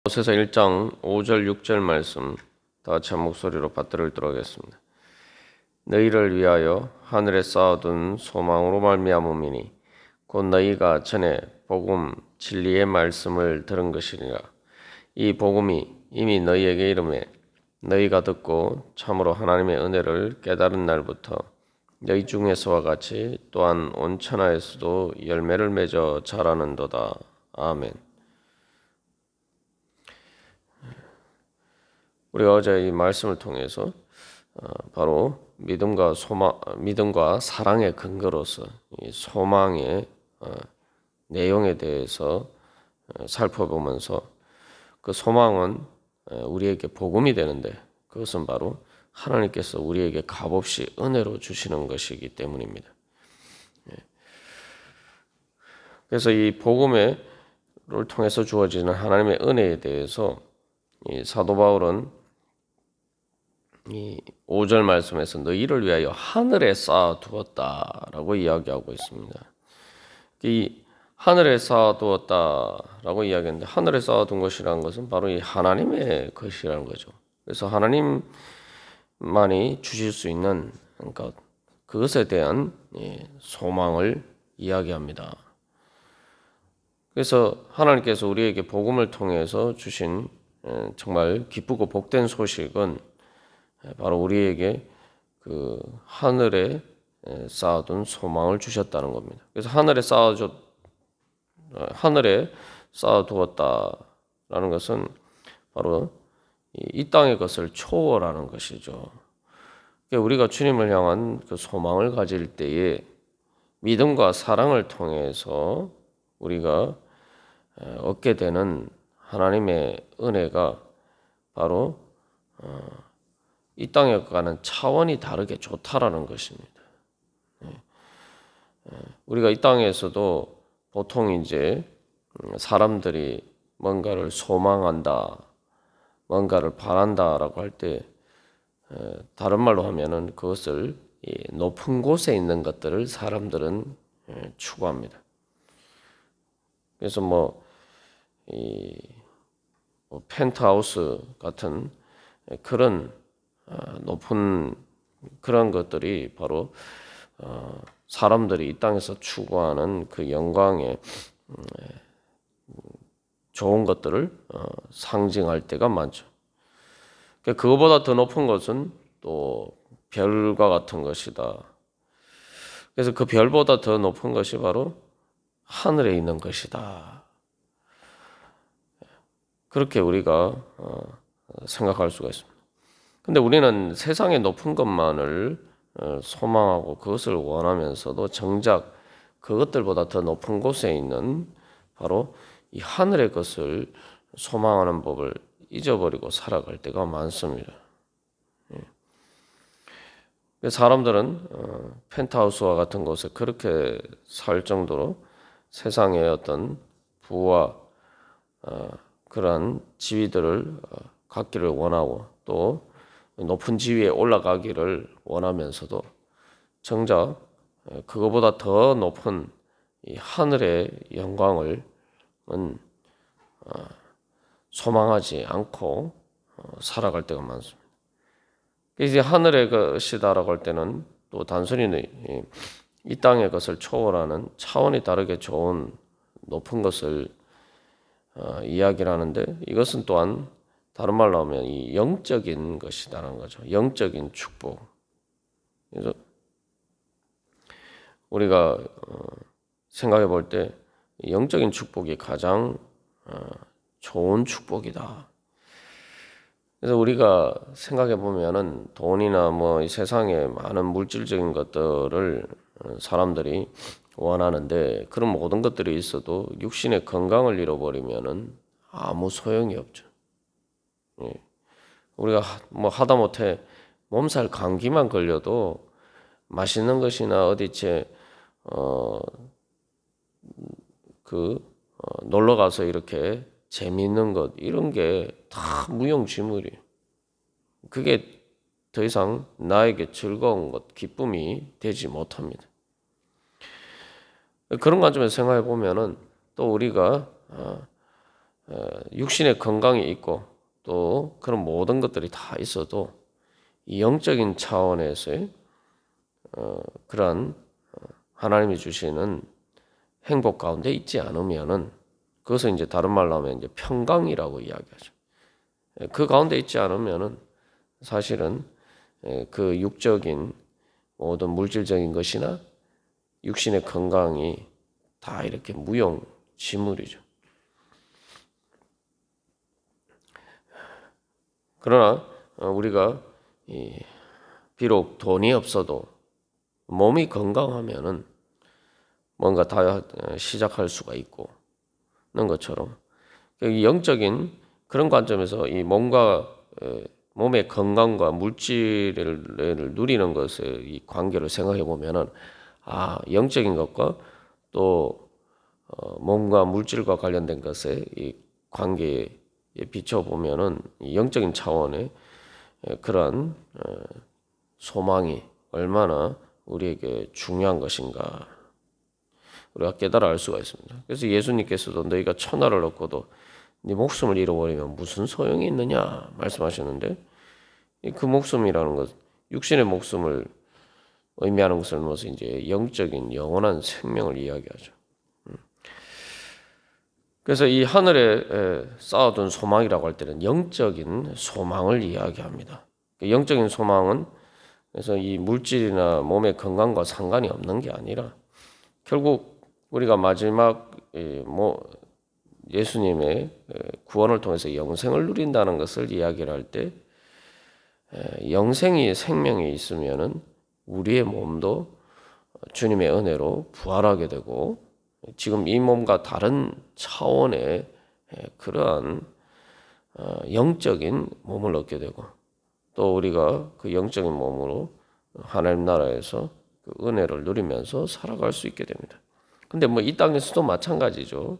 고린도서서 1장 5절 6절 말씀 다 같이 한 목소리로 받들어 읽도록 하겠습니다. 너희를 위하여 하늘에 쌓아둔 소망으로 말미암음이니 곧 너희가 전에 복음 진리의 말씀을 들은 것이니라. 이 복음이 이미 너희에게 이르매 너희가 듣고 참으로 하나님의 은혜를 깨달은 날부터 너희 중에서와 같이 또한 온 천하에서도 열매를 맺어 자라는도다. 아멘. 우리가 어제 이 말씀을 통해서 바로 믿음과 사랑의 근거로서 이 소망의 내용에 대해서 살펴보면서 그 소망은 우리에게 복음이 되는데 그것은 바로 하나님께서 우리에게 값없이 은혜로 주시는 것이기 때문입니다. 그래서 이 복음을 통해서 주어지는 하나님의 은혜에 대해서 이 사도 바울은 이 5절 말씀에서 너희를 위하여 하늘에 쌓아두었다라고 이야기하고 있습니다. 이 하늘에 쌓아두었다라고 이야기하는데 하늘에 쌓아둔 것이라는 것은 바로 이 하나님의 것이라는 거죠. 그래서 하나님만이 주실 수 있는 그러니까 그것에 대한 소망을 이야기합니다. 그래서 하나님께서 우리에게 복음을 통해서 주신 정말 기쁘고 복된 소식은 바로 우리에게 그 하늘에 쌓아둔 소망을 주셨다는 겁니다. 그래서 하늘에 쌓아두었다라는 것은 바로 이 땅의 것을 초월하는 것이죠. 우리가 주님을 향한 그 소망을 가질 때에 믿음과 사랑을 통해서 우리가 얻게 되는 하나님의 은혜가 바로 이 땅과는 차원이 다르게 좋다라는 것입니다. 우리가 이 땅에서도 보통 이제 사람들이 뭔가를 소망한다, 뭔가를 바란다라고 할 때 다른 말로 하면은 그것을 높은 곳에 있는 것들을 사람들은 추구합니다. 그래서 펜트하우스 같은 그런 높은 그런 것들이 바로 사람들이 이 땅에서 추구하는 그 영광의 좋은 것들을 상징할 때가 많죠. 그거보다 더 높은 것은 또 별과 같은 것이다. 그래서 그 별보다 더 높은 것이 바로 하늘에 있는 것이다. 그렇게 우리가 생각할 수가 있습니다. 근데 우리는 세상의 높은 것만을 소망하고 그것을 원하면서도 정작 그것들보다 더 높은 곳에 있는 바로 이 하늘의 것을 소망하는 법을 잊어버리고 살아갈 때가 많습니다. 사람들은 펜트하우스와 같은 곳에 그렇게 살 정도로 세상의 어떤 부와 그러한 지위들을 갖기를 원하고 또 높은 지위에 올라가기를 원하면서도 정작 그거보다 더 높은 이 하늘의 영광을 소망하지 않고 살아갈 때가 많습니다. 이제 하늘의 것이다라고 할 때는 또 단순히 이 땅의 것을 초월하는 차원이 다르게 좋은 높은 것을 이야기를 하는데 이것은 또한 다른 말로 하면 이 영적인 것이다라는 거죠. 영적인 축복. 그래서 우리가 생각해 볼 때 영적인 축복이 가장 좋은 축복이다. 그래서 우리가 생각해 보면은 돈이나 이 세상의 많은 물질적인 것들을 사람들이 원하는데 그런 모든 것들이 있어도 육신의 건강을 잃어버리면은 아무 소용이 없죠. 우리가 하다못해 몸살 감기만 걸려도 맛있는 것이나 어디째 놀러 가서 이렇게 재미있는 것 이런 게 다 무용지물이. 그게 더 이상 나에게 즐거운 것, 기쁨이 되지 못합니다. 그런 관점에서 생각해 보면은 또 우리가 육신의 건강이 있고 또 그런 모든 것들이 다 있어도 이 영적인 차원에서의 그러한 하나님이 주시는 행복 가운데 있지 않으면은 그것은 이제 다른 말로 하면 이제 평강이라고 이야기하죠. 그 가운데 있지 않으면은 사실은 그 육적인 모든 물질적인 것이나 육신의 건강이 다 이렇게 무용지물이죠. 그러나 우리가 비록 돈이 없어도 몸이 건강하면은 뭔가 다 시작할 수가 있고 는 것처럼 영적인 그런 관점에서 이 몸과 몸의 건강과 물질을 누리는 것의 이 관계를 생각해 보면은 영적인 것과 또 몸과 물질과 관련된 것의 이 관계에 비춰 보면은 영적인 차원의 그러한 소망이 얼마나 우리에게 중요한 것인가 우리가 깨달아 알 수가 있습니다. 그래서 예수님께서도 너희가 천하를 얻고도 네 목숨을 잃어버리면 무슨 소용이 있느냐 말씀하셨는데 그 목숨이라는 것, 육신의 목숨을 의미하는 것을 넘어서 이제 영적인 영원한 생명을 이야기하죠. 그래서 이 하늘에 쌓아둔 소망이라고 할 때는 영적인 소망을 이야기합니다. 영적인 소망은 그래서 이 물질이나 몸의 건강과 상관이 없는 게 아니라 결국 우리가 마지막 예수님의 구원을 통해서 영생을 누린다는 것을 이야기를 할 때 영생이 생명이 있으면은 우리의 몸도 주님의 은혜로 부활하게 되고 지금 이 몸과 다른 차원의 그러한 영적인 몸을 얻게 되고 또 우리가 그 영적인 몸으로 하나님 나라에서 그 은혜를 누리면서 살아갈 수 있게 됩니다. 근데 이 땅에서도 마찬가지죠.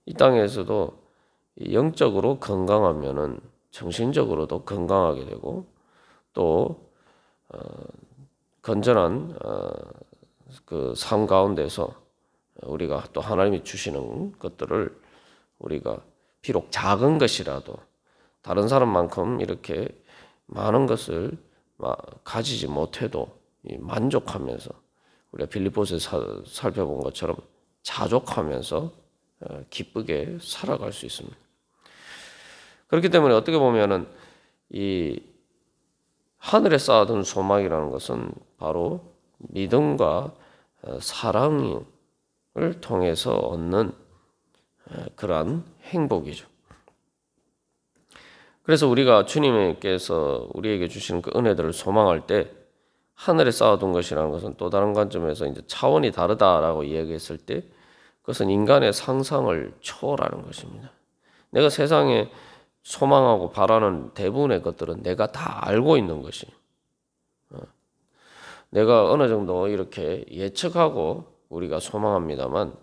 이 땅에서도 영적으로 건강하면은 정신적으로도 건강하게 되고 또 건전한 그 삶 가운데서 우리가 또 하나님이 주시는 것들을 우리가 비록 작은 것이라도 다른 사람만큼 이렇게 많은 것을 가지지 못해도 만족하면서 우리가 빌립보서에서 살펴본 것처럼 자족하면서 기쁘게 살아갈 수 있습니다. 그렇기 때문에 어떻게 보면은 이 하늘에 쌓아둔 소망이라는 것은 바로 믿음과 사랑을 통해서 얻는 그러한 행복이죠. 그래서 우리가 주님께서 우리에게 주시는 그 은혜들을 소망할 때 하늘에 쌓아둔 것이라는 것은 또 다른 관점에서 이제 차원이 다르다라고 이야기했을 때 그것은 인간의 상상을 초월하는 것입니다. 내가 세상에 소망하고 바라는 대부분의 것들은 내가 다 알고 있는 것이 내가 어느 정도 이렇게 예측하고 우리가 소망합니다만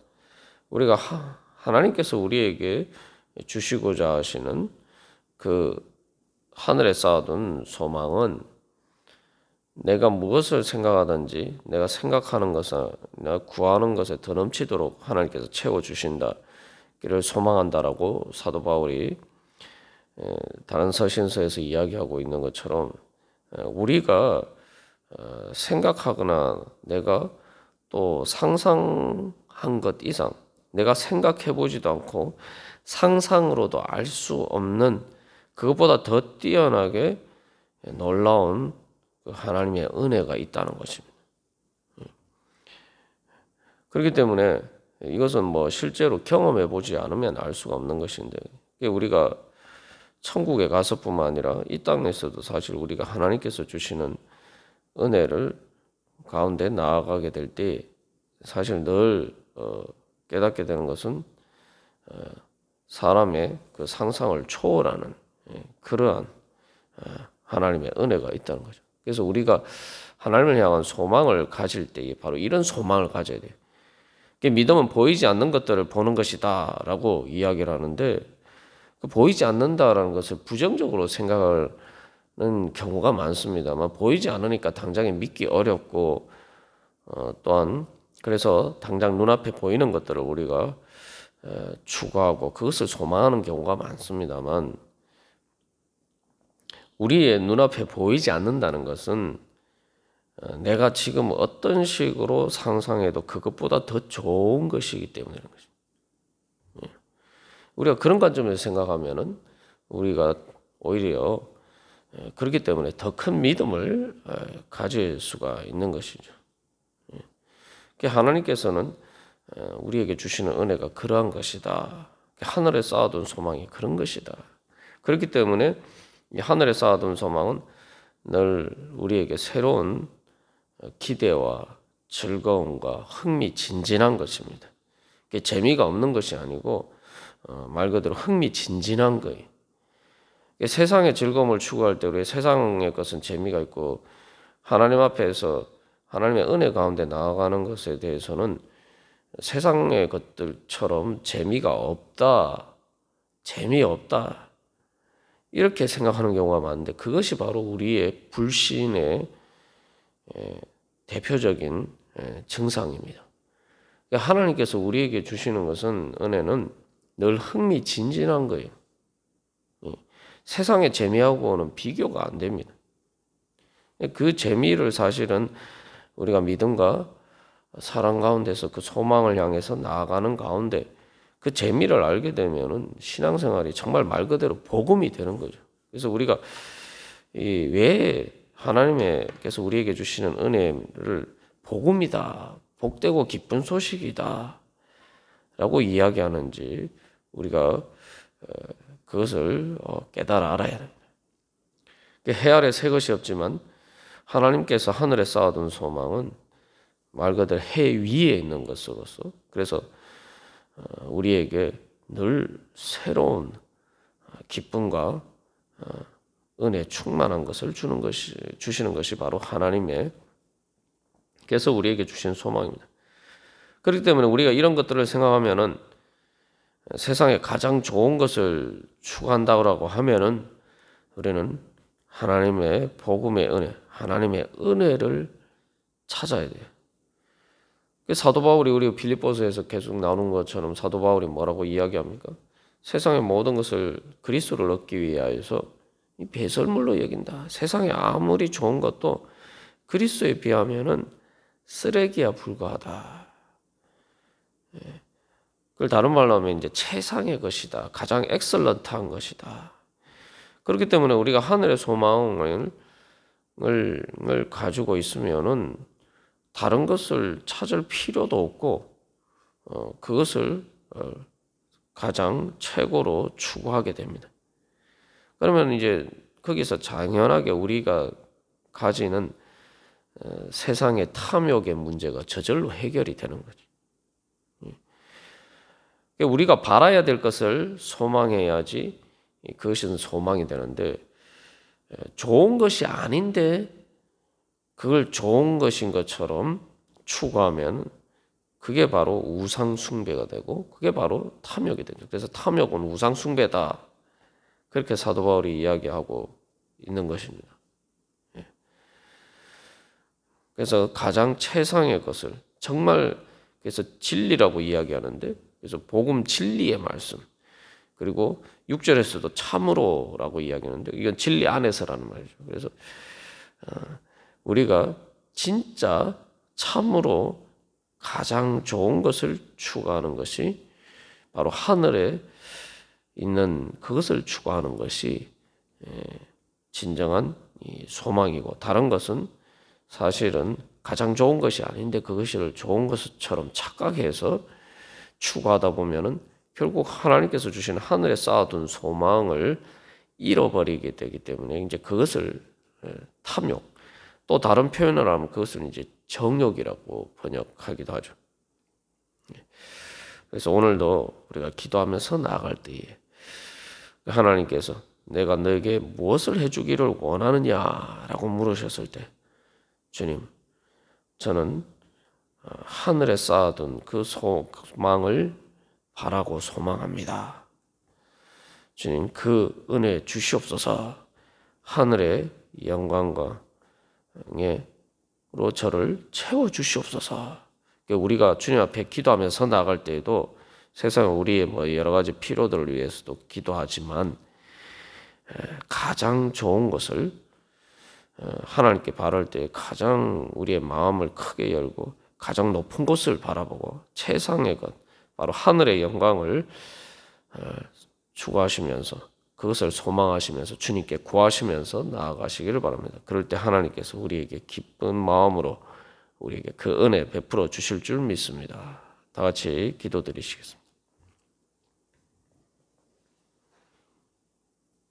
우리가 하나님께서 우리에게 주시고자 하시는 그 하늘에 쌓아둔 소망은 내가 무엇을 생각하든지 내가 생각하는 것을 내가 구하는 것에 더 넘치도록 하나님께서 채워주신다기를 소망한다라고 사도 바울이 다른 서신서에서 이야기하고 있는 것처럼 우리가 생각하거나 내가 또 상상한 것 이상 내가 생각해보지도 않고 상상으로도 알 수 없는 그것보다 더 뛰어나게 놀라운 하나님의 은혜가 있다는 것입니다. 그렇기 때문에 이것은 실제로 경험해 보지 않으면 알 수가 없는 것인데 우리가 천국에 가서뿐만 아니라 이 땅에서도 사실 우리가 하나님께서 주시는 은혜를 가운데 나아가게 될 때 사실 늘 깨닫게 되는 것은 사람의 그 상상을 초월하는 그러한 하나님의 은혜가 있다는 거죠. 그래서 우리가 하나님을 향한 소망을 가질 때 바로 이런 소망을 가져야 돼요. 믿음은 보이지 않는 것들을 보는 것이다라고 이야기를 하는데 그 보이지 않는다라는 것을 부정적으로 생각하는 경우가 많습니다만 보이지 않으니까 당장에 믿기 어렵고 또한 그래서 당장 눈앞에 보이는 것들을 우리가 추구하고 그것을 소망하는 경우가 많습니다만, 우리의 눈앞에 보이지 않는다는 것은 내가 지금 어떤 식으로 상상해도 그것보다 더 좋은 것이기 때문에 그런 것입니다. 우리가 그런 관점에서 생각하면은 우리가 오히려 그렇기 때문에 더 큰 믿음을 가질 수가 있는 것이죠. 하나님께서는 우리에게 주시는 은혜가 그러한 것이다. 하늘에 쌓아둔 소망이 그런 것이다. 그렇기 때문에 하늘에 쌓아둔 소망은 늘 우리에게 새로운 기대와 즐거움과 흥미진진한 것입니다. 재미가 없는 것이 아니고 말 그대로 흥미진진한 거예요. 세상의 즐거움을 추구할 때 우리 세상의 것은 재미가 있고 하나님 앞에서 하나님의 은혜 가운데 나아가는 것에 대해서는 세상의 것들처럼 재미가 없다, 재미없다 이렇게 생각하는 경우가 많은데, 그것이 바로 우리의 불신의 대표적인 증상입니다. 하나님께서 우리에게 주시는 것은, 은혜는 늘 흥미진진한 거예요. 세상의 재미하고는 비교가 안 됩니다. 그 재미를 사실은 우리가 믿음과 사랑 가운데서 그 소망을 향해서 나아가는 가운데 그 재미를 알게 되면은 신앙생활이 정말 말 그대로 복음이 되는 거죠. 그래서 우리가 왜 하나님께서 우리에게 주시는 은혜를 복음이다, 복되고 기쁜 소식이다 라고 이야기하는지 우리가 그것을 깨달아 알아야 합니다. 해 아래 새 것이 없지만 하나님께서 하늘에 쌓아둔 소망은 말 그대로 해 위에 있는 것으로서, 그래서 우리에게 늘 새로운 기쁨과 은혜 충만한 것을 주시는 것이 바로 하나님의 그래서 우리에게 주신 소망입니다. 그렇기 때문에 우리가 이런 것들을 생각하면은 세상에 가장 좋은 것을 추구한다고 하면은 우리는 하나님의 복음의 은혜, 하나님의 은혜를 찾아야 돼요. 사도 바울이 우리 빌립보서에서 계속 나오는 것처럼 사도 바울이 뭐라고 이야기합니까? 세상의 모든 것을 그리스도를 얻기 위하여서 배설물로 여긴다. 세상에 아무리 좋은 것도 그리스도에 비하면은 쓰레기야 불과하다. 그걸 다른 말로 하면 이제 최상의 것이다. 가장 엑설런트한 것이다. 그렇기 때문에 우리가 하늘의 소망을 가지고 있으면은 다른 것을 찾을 필요도 없고 그것을 가장 최고로 추구하게 됩니다. 그러면 이제 거기서 당연하게 우리가 가지는 세상의 탐욕의 문제가 저절로 해결이 되는 거죠. 우리가 바라야 될 것을 소망해야지 그것은 소망이 되는데, 좋은 것이 아닌데 그걸 좋은 것인 것처럼 추구하면 그게 바로 우상 숭배가 되고 그게 바로 탐욕이 되죠. 그래서 탐욕은 우상 숭배다. 그렇게 사도 바울이 이야기하고 있는 것입니다. 그래서 가장 최상의 것을 정말 그래서 진리라고 이야기하는데, 그래서 복음 진리의 말씀, 그리고 6절에서도 참으로라고 이야기하는데 이건 진리 안에서라는 말이죠. 그래서 우리가 진짜 참으로 가장 좋은 것을 추구하는 것이 바로 하늘에 있는 그것을 추구하는 것이 진정한 소망이고, 다른 것은 사실은 가장 좋은 것이 아닌데 그것을 좋은 것처럼 착각해서 추구하다 보면은 결국 하나님께서 주신 하늘에 쌓아둔 소망을 잃어버리게 되기 때문에 이제 그것을 탐욕, 또 다른 표현을 하면 그것을 이제 정욕이라고 번역하기도 하죠. 그래서 오늘도 우리가 기도하면서 나아갈 때에 하나님께서 내가 너에게 무엇을 해주기를 원하느냐라고 물으셨을 때, 주님, 저는 하늘에 쌓아둔 그 소망을 바라고 소망합니다. 주님, 그 은혜 주시옵소서. 하늘의 영광과 로 저를 채워 주시옵소서. 우리가 주님 앞에 기도하면서 나아갈 때에도 세상 우리의 뭐 여러 가지 필요들을 위해서도 기도하지만 가장 좋은 것을 하나님께 바랄 때 가장 우리의 마음을 크게 열고 가장 높은 곳을 바라보고 최상의 것, 바로 하늘의 영광을 추구하시면서 그것을 소망하시면서 주님께 구하시면서 나아가시기를 바랍니다. 그럴 때 하나님께서 우리에게 기쁜 마음으로 우리에게 그 은혜 베풀어 주실 줄 믿습니다. 다 같이 기도드리시겠습니다.